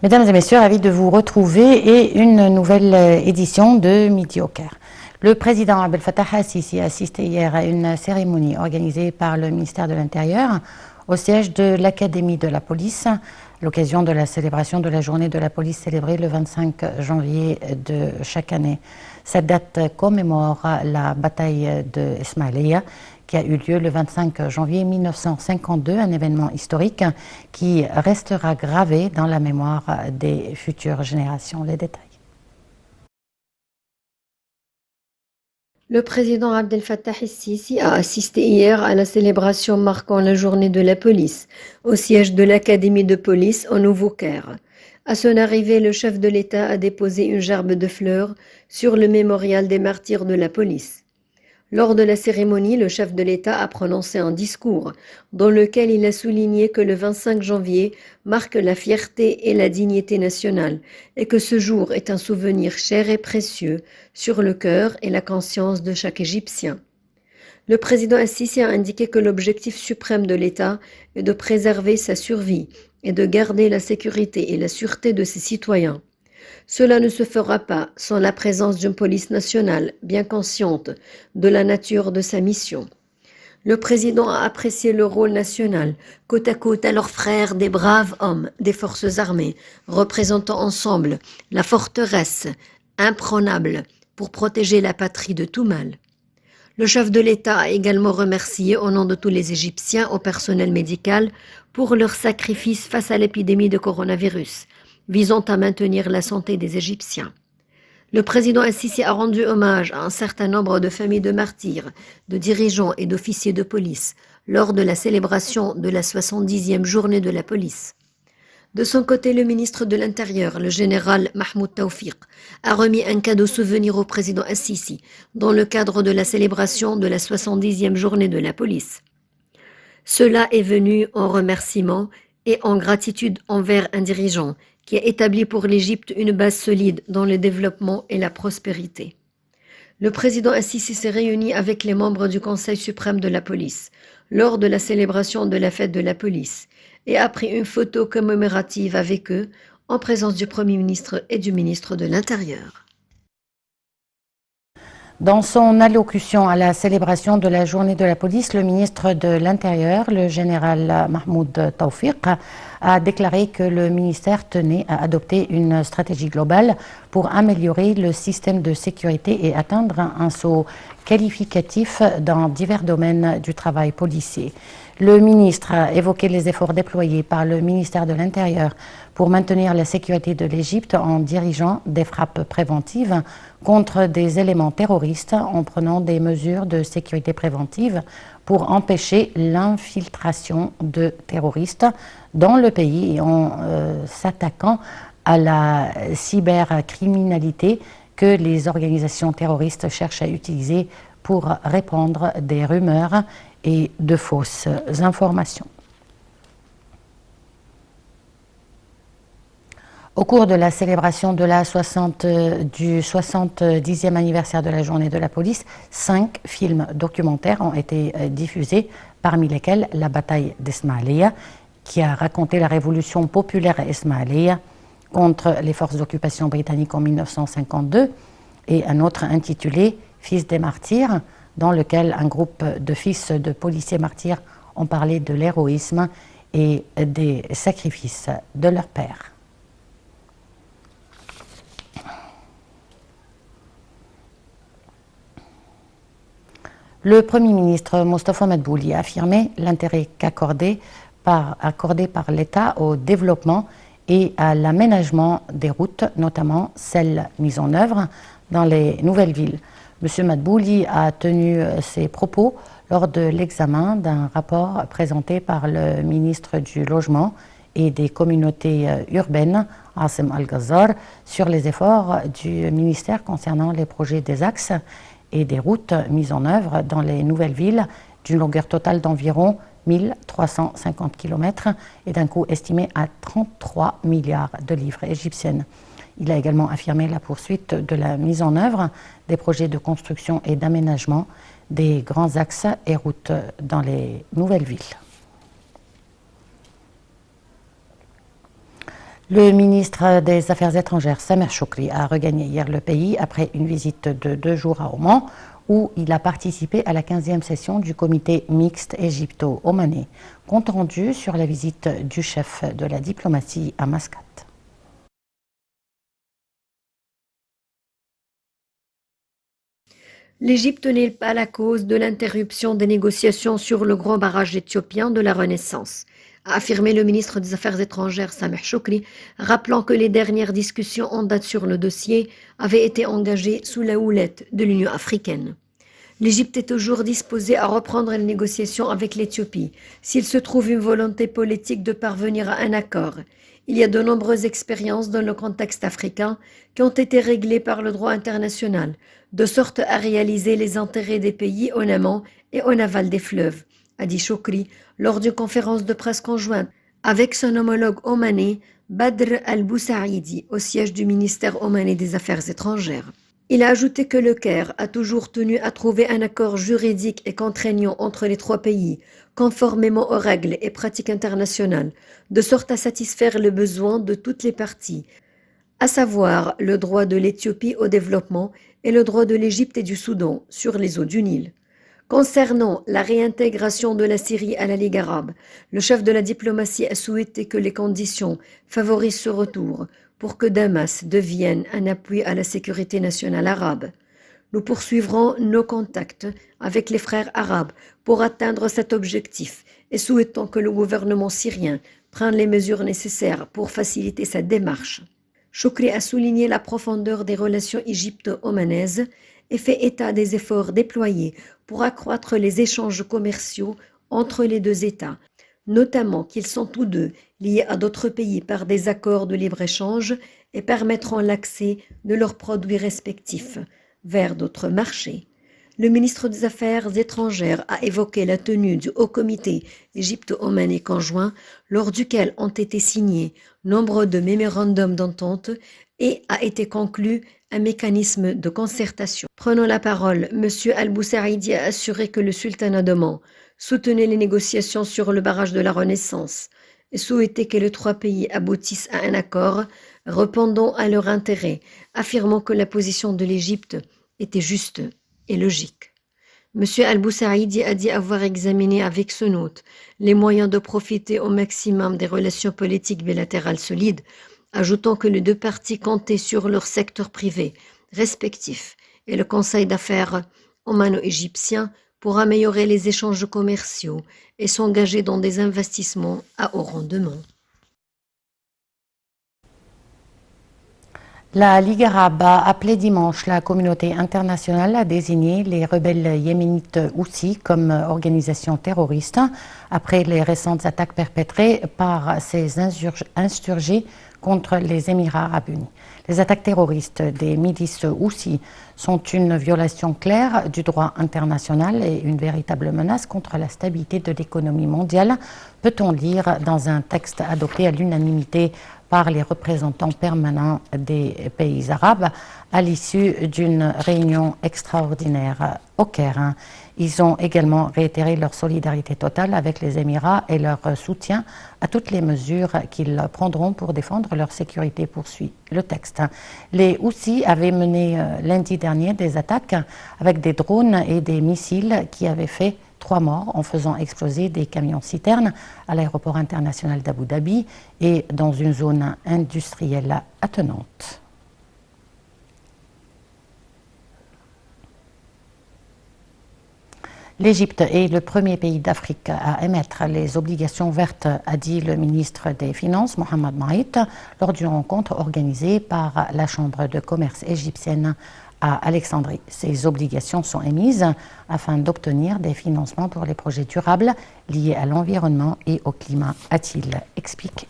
Mesdames et messieurs, ravi de vous retrouver et une nouvelle édition de Midi au Caire. Le président Abdel Fattah al-Sisi a assisté hier à une cérémonie organisée par le ministère de l'Intérieur au siège de l'Académie de la police, à l'occasion de la célébration de la journée de la police célébrée le 25 janvier de chaque année. Cette date commémore la bataille de Ismaïlia qui a eu lieu le 25 janvier 1952, un événement historique qui restera gravé dans la mémoire des futures générations. Les détails. Le président Abdel Fattah el-Sisi a assisté hier à la célébration marquant la journée de la police, au siège de l'Académie de police au Nouveau-Caire. À son arrivée, le chef de l'État a déposé une gerbe de fleurs sur le mémorial des martyrs de la police. Lors de la cérémonie, le chef de l'État a prononcé un discours dans lequel il a souligné que le 25 janvier marque la fierté et la dignité nationale et que ce jour est un souvenir cher et précieux sur le cœur et la conscience de chaque Égyptien. Le président al-Sisi a indiqué que l'objectif suprême de l'État est de préserver sa survie et de garder la sécurité et la sûreté de ses citoyens. Cela ne se fera pas sans la présence d'une police nationale bien consciente de la nature de sa mission. Le président a apprécié le rôle national, côte à côte à leurs frères des braves hommes des forces armées, représentant ensemble la forteresse imprenable pour protéger la patrie de tout mal. Le chef de l'État a également remercié au nom de tous les Égyptiens au personnel médical pour leur sacrifice face à l'épidémie de coronavirus, visant à maintenir la santé des Égyptiens. Le président al-Sisi a rendu hommage à un certain nombre de familles de martyrs, de dirigeants et d'officiers de police lors de la célébration de la 70e journée de la police. De son côté, le ministre de l'Intérieur, le général Mahmoud Tawfiq, a remis un cadeau souvenir au président al-Sisi dans le cadre de la célébration de la 70e journée de la police. Cela est venu en remerciement et en gratitude envers un dirigeant qui a établi pour l'Égypte une base solide dans le développement et la prospérité. Le président al-Sisi s'est réuni avec les membres du Conseil suprême de la police lors de la célébration de la fête de la police et a pris une photo commémorative avec eux en présence du Premier ministre et du ministre de l'Intérieur. Dans son allocution à la célébration de la journée de la police, le ministre de l'Intérieur, le général Mahmoud Tawfiq, a déclaré que le ministère tenait à adopter une stratégie globale pour améliorer le système de sécurité et atteindre un saut qualificatif dans divers domaines du travail policier. Le ministre a évoqué les efforts déployés par le ministère de l'Intérieur pour maintenir la sécurité de l'Égypte en dirigeant des frappes préventives contre des éléments terroristes en prenant des mesures de sécurité préventive pour empêcher l'infiltration de terroristes dans le pays et en s'attaquant à la cybercriminalité que les organisations terroristes cherchent à utiliser pour répandre des rumeurs et de fausses informations. Au cours de la célébration de du 70e anniversaire de la journée de la police, 5 films documentaires ont été diffusés, parmi lesquels La bataille d'Ismaïlia, qui a raconté la révolution populaire à Ismaïlia contre les forces d'occupation britanniques en 1952, et un autre intitulé Fils des martyrs, dans lequel un groupe de fils de policiers martyrs ont parlé de l'héroïsme et des sacrifices de leur père. Le Premier ministre Mostafa Madbouli a affirmé l'intérêt accordé par l'État au développement et à l'aménagement des routes, notamment celles mises en œuvre dans les nouvelles villes. M. Madbouli a tenu ses propos lors de l'examen d'un rapport présenté par le ministre du Logement et des communautés urbaines, Asim Al-Ghazar, sur les efforts du ministère concernant les projets des axes et des routes mises en œuvre dans les nouvelles villes d'une longueur totale d'environ 1350 km et d'un coût estimé à 33 milliards de livres égyptiennes. Il a également affirmé la poursuite de la mise en œuvre des projets de construction et d'aménagement des grands axes et routes dans les nouvelles villes. Le ministre des Affaires étrangères, Samer Choukri, a regagné hier le pays après une visite de 2 jours à Oman, où il a participé à la 15e session du comité mixte égypto-omanais. Compte rendu sur la visite du chef de la diplomatie à Mascate. L'Égypte n'est pas la cause de l'interruption des négociations sur le grand barrage éthiopien de la Renaissance, a affirmé le ministre des Affaires étrangères Sameh Choukri, rappelant que les dernières discussions en date sur le dossier avaient été engagées sous la houlette de l'Union africaine. L'Égypte est toujours disposée à reprendre les négociations avec l'Éthiopie s'il se trouve une volonté politique de parvenir à un accord. Il y a de nombreuses expériences dans le contexte africain qui ont été réglées par le droit international, de sorte à réaliser les intérêts des pays en amont et en aval des fleuves, a dit Choukri lors d'une conférence de presse conjointe avec son homologue omanais Badr al-Boussaïdi au siège du ministère omanais des Affaires étrangères. Il a ajouté que le Caire a toujours tenu à trouver un accord juridique et contraignant entre les 3 pays, conformément aux règles et pratiques internationales, de sorte à satisfaire les besoins de toutes les parties, à savoir le droit de l'Éthiopie au développement et le droit de l'Égypte et du Soudan sur les eaux du Nil. Concernant la réintégration de la Syrie à la Ligue arabe, le chef de la diplomatie a souhaité que les conditions favorisent ce retour pour que Damas devienne un appui à la sécurité nationale arabe. Nous poursuivrons nos contacts avec les frères arabes pour atteindre cet objectif et souhaitons que le gouvernement syrien prenne les mesures nécessaires pour faciliter cette démarche. Choukri a souligné la profondeur des relations égypto-omanaises et fait état des efforts déployés pour accroître les échanges commerciaux entre les 2 États, notamment qu'ils sont tous deux liés à d'autres pays par des accords de libre-échange et permettront l'accès de leurs produits respectifs vers d'autres marchés. Le ministre des Affaires étrangères a évoqué la tenue du Haut Comité égypto-omanais conjoint, lors duquel ont été signés nombre de mémorandums d'entente et a été conclu un mécanisme de concertation. Prenant la parole, M. Al-Boussaïdi a assuré que le sultanat d'Oman soutenait les négociations sur le barrage de la Renaissance et souhaitait que les 3 pays aboutissent à un accord répondant à leur intérêt, affirmant que la position de l'Égypte était juste et logique. M. Al-Boussaïdi a dit avoir examiné avec son hôte les moyens de profiter au maximum des relations politiques bilatérales solides, ajoutant que les 2 parties comptaient sur leur secteur privé respectif et le Conseil d'affaires omano-égyptien pour améliorer les échanges commerciaux et s'engager dans des investissements à haut rendement. La Ligue arabe a appelé dimanche la communauté internationale à désigner les rebelles yéménites Houthis comme organisation terroriste après les récentes attaques perpétrées par ces insurgés contre les Émirats arabes unis. Les attaques terroristes des milices Houthis sont une violation claire du droit international et une véritable menace contre la stabilité de l'économie mondiale, peut-on lire dans un texte adopté à l'unanimité par les représentants permanents des pays arabes à l'issue d'une réunion extraordinaire au Caire. Ils ont également réitéré leur solidarité totale avec les Émirats et leur soutien à toutes les mesures qu'ils prendront pour défendre leur sécurité, poursuit le texte. Les Houthis avaient mené lundi dernier des attaques avec des drones et des missiles qui avaient fait 3 morts en faisant exploser des camions-citernes à l'aéroport international d'Abu Dhabi et dans une zone industrielle attenante. L'Égypte est le premier pays d'Afrique à émettre les obligations vertes, a dit le ministre des Finances, Mohamed Maït, lors d'une rencontre organisée par la Chambre de commerce égyptienne à Alexandrie. Ces obligations sont émises afin d'obtenir des financements pour les projets durables liés à l'environnement et au climat, a-t-il expliqué.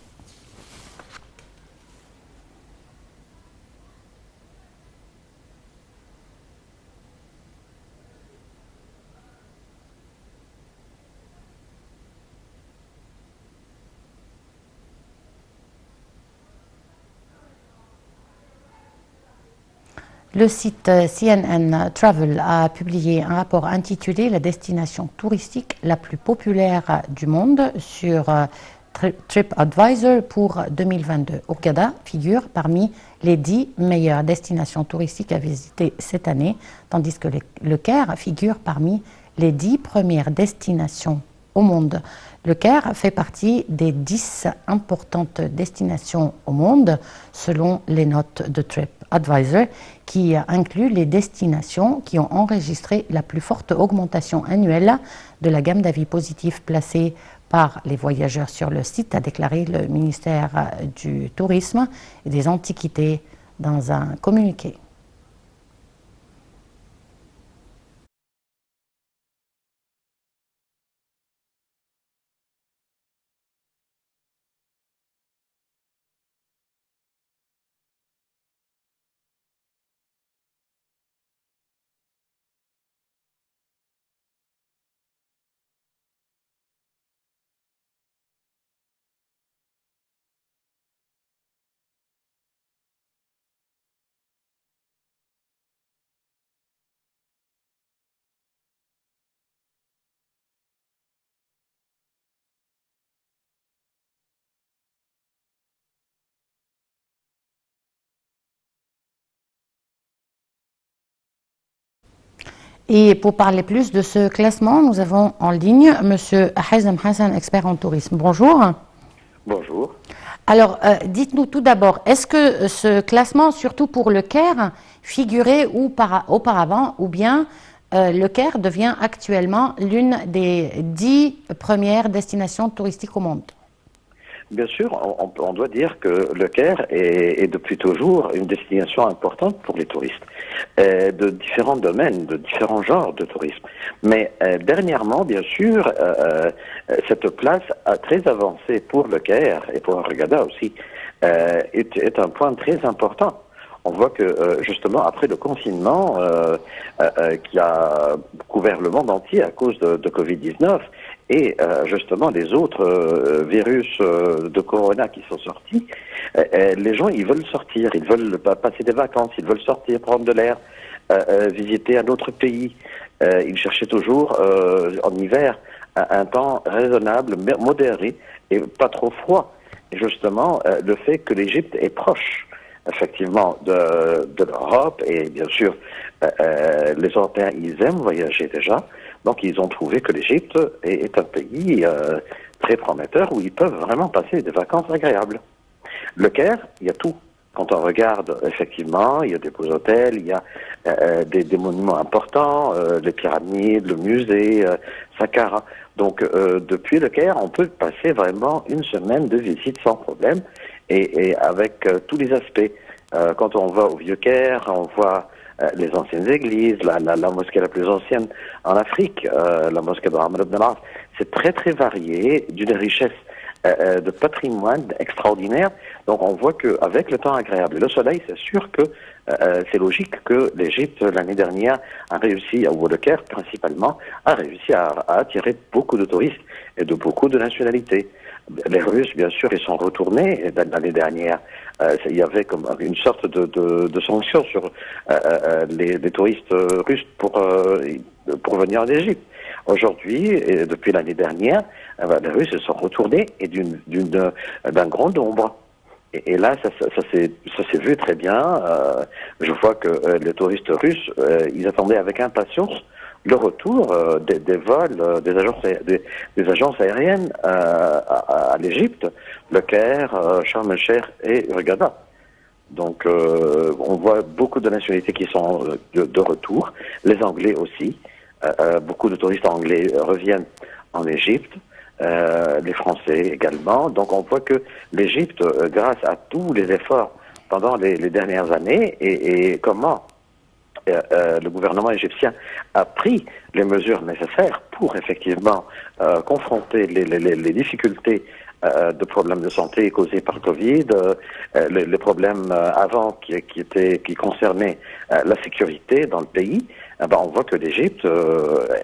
Le site CNN Travel a publié un rapport intitulé « La destination touristique la plus populaire du monde » sur TripAdvisor pour 2022. Hurghada figure parmi les 10 meilleures destinations touristiques à visiter cette année, tandis que le Caire figure parmi les 10 premières destinations au monde. Le Caire fait partie des 10 importantes destinations au monde, selon les notes de TripAdvisor, qui inclut les destinations qui ont enregistré la plus forte augmentation annuelle de la gamme d'avis positifs placés par les voyageurs sur le site, a déclaré le ministère du Tourisme et des Antiquités dans un communiqué. Et pour parler plus de ce classement, nous avons en ligne M. Hazem Hassan, expert en tourisme. Bonjour. Bonjour. Alors, dites-nous tout d'abord, est-ce que ce classement, surtout pour le Caire, figurait auparavant, ou bien le Caire devient actuellement l'une des 10 premières destinations touristiques au monde? Bien sûr, on doit dire que le Caire est depuis toujours une destination importante pour les touristes, de différents domaines, de différents genres de tourisme. Mais dernièrement, bien sûr, cette place très avancée pour le Caire et pour Hurghada aussi est un point très important. On voit que justement après le confinement qui a couvert le monde entier à cause de Covid-19 et justement les autres virus de Corona qui sont sortis, les gens ils veulent sortir, ils veulent passer des vacances, ils veulent sortir, prendre de l'air, visiter un autre pays. Ils cherchaient toujours en hiver un temps raisonnable, modéré et pas trop froid. Et justement le fait que l'Égypte est proche effectivement de l'Europe et bien sûr les Européens ils aiment voyager déjà, donc ils ont trouvé que l'Égypte est un pays très prometteur où ils peuvent vraiment passer des vacances agréables. Le Caire, il y a tout. Quand on regarde, effectivement, il y a des beaux hôtels, il y a des monuments importants, les pyramides, le musée, Saqqara. Donc depuis le Caire, on peut passer vraiment une semaine de visite sans problème et avec tous les aspects. Quand on va au Vieux-Caire, on voit les anciennes églises, la mosquée la plus ancienne en Afrique, la mosquée de Amr ibn al-As. C'est très très varié, d'une richesse de patrimoine extraordinaire. Donc on voit qu'avec le temps agréable et le soleil, c'est sûr que c'est logique que l'Égypte, l'année dernière, a réussi, ou le Caire principalement, a réussi à attirer beaucoup de touristes et de beaucoup de nationalités. Les Russes, bien sûr, ils sont retournés l'année dernière. Il y avait comme une sorte de sanction sur les touristes russes pour venir en Égypte. Aujourd'hui, et depuis l'année dernière, les Russes se sont retournés et d'un grand nombre. Et là, ça s'est vu très bien. Je vois que les touristes russes, ils attendaient avec impatience le retour des vols des agences aériennes à l'Égypte, le Caire, Sharm el-Sheikh et Hurghada. Donc, on voit beaucoup de nationalités qui sont de retour, les Anglais aussi. Beaucoup de touristes anglais reviennent en Égypte, les Français également. Donc on voit que l'Égypte, grâce à tous les efforts pendant les dernières années et comment le gouvernement égyptien a pris les mesures nécessaires pour effectivement confronter les difficultés de problèmes de santé causés par Covid, les problèmes avant qui concernaient la sécurité dans le pays, on voit que l'Égypte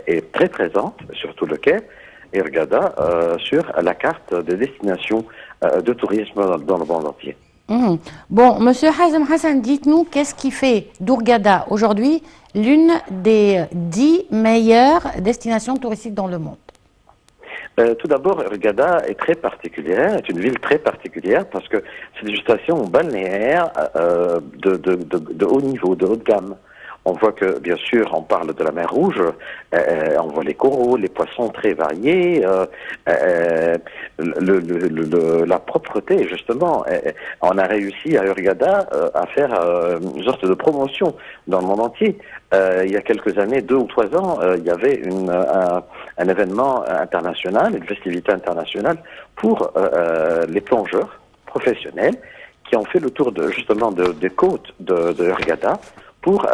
est très présente, surtout le Caire et Hurghada, sur la carte des destinations de tourisme dans le monde entier. Bon, Monsieur Hazem Hassan, dites-nous, qu'est-ce qui fait d'Hurghada aujourd'hui l'une des 10 meilleures destinations touristiques dans le monde? Tout d'abord, Hurghada est très particulière, est une ville très particulière parce que c'est une station balnéaire de haut niveau, de haut de gamme. On voit que, bien sûr, on parle de la mer Rouge, on voit les coraux, les poissons très variés, la propreté, justement. On a réussi à Hurghada à faire une sorte de promotion dans le monde entier. Il y a quelques années, 2 ou 3 ans, il y avait un événement international, une festivité internationale pour les plongeurs professionnels qui ont fait le tour justement des côtes de Hurghada pour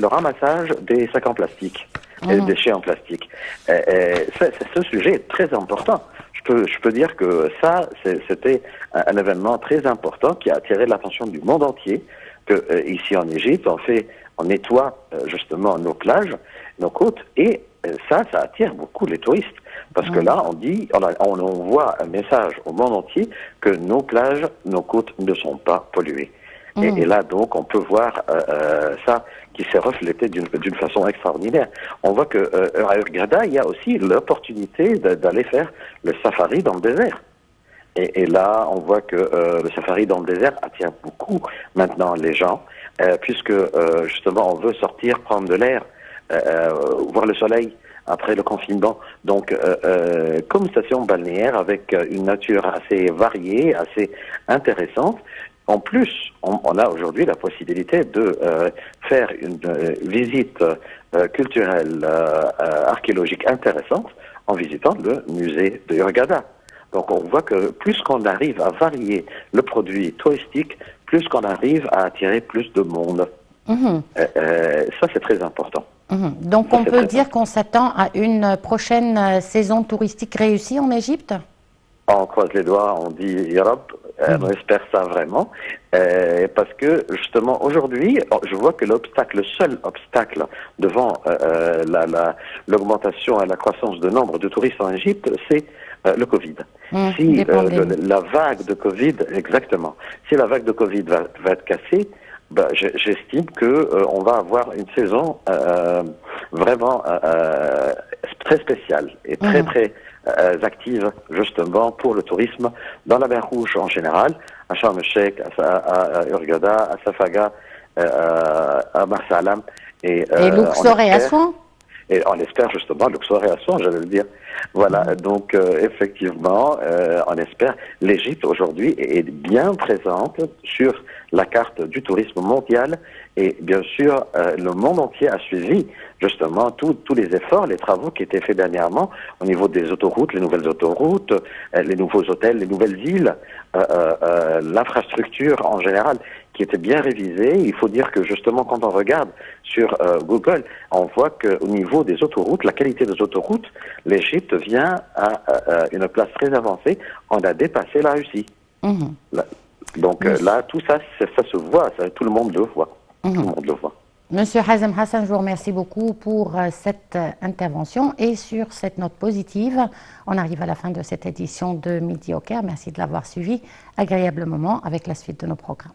le ramassage des sacs en plastique et des déchets en plastique. Ce sujet est très important. Je peux dire que ça, c'était un événement très important qui a attiré l'attention du monde entier, que ici en Égypte, on nettoie justement nos plages, nos côtes, et ça attire beaucoup les touristes. Parce que là, on envoie un message au monde entier que nos plages, nos côtes ne sont pas polluées. Et là, donc, on peut voir ça qui s'est reflété d'une façon extraordinaire. On voit que à Hurghada, il y a aussi l'opportunité d'aller faire le safari dans le désert. Et là, on voit que le safari dans le désert attire beaucoup maintenant les gens, puisque justement, on veut sortir, prendre de l'air, voir le soleil après le confinement. Donc, comme station balnéaire avec une nature assez variée, assez intéressante. En plus, on a aujourd'hui la possibilité de faire une visite culturelle, archéologique intéressante en visitant le musée de Hurghada. Donc on voit que plus qu'on arrive à varier le produit touristique, plus qu'on arrive à attirer plus de monde. Ça, c'est très important. Donc on peut dire qu'on s'attend à une prochaine saison touristique réussie en Égypte? On croise les doigts, on dit Yarab, on espère ça vraiment, parce que justement aujourd'hui, je vois que le seul obstacle devant l'augmentation et la croissance de nombre de touristes en Égypte, c'est le Covid. Si la vague de Covid, exactement, si la vague de Covid va être cassée, j'estime que on va avoir une saison vraiment très spéciale et très active justement pour le tourisme dans la mer Rouge en général, à Sharm el-Sheikh, à Hurghada, à Safaga, à Marsalam et Luxor et Aswan. Et on espère justement Luxor et Aswan, j'allais le dire. Voilà, donc effectivement, on espère. L'Égypte aujourd'hui est bien présente sur la carte du tourisme mondial et bien sûr, le monde entier a suivi justement tous les efforts, les travaux qui étaient faits dernièrement au niveau des autoroutes, les nouvelles autoroutes, les nouveaux hôtels, les nouvelles îles, l'infrastructure en général qui était bien révisée. Il faut dire que justement quand on regarde sur Google, on voit qu'au niveau des autoroutes, la qualité des autoroutes, l'Égypte vient à une place très avancée. On a dépassé la Russie. Donc là, tout ça, ça se voit, tout le monde le voit. Tout le monde le voit. Monsieur Hazem Hassan, je vous remercie beaucoup pour cette intervention et sur cette note positive, on arrive à la fin de cette édition de Midi au Caire. Merci de l'avoir suivi. Agréable moment avec la suite de nos programmes.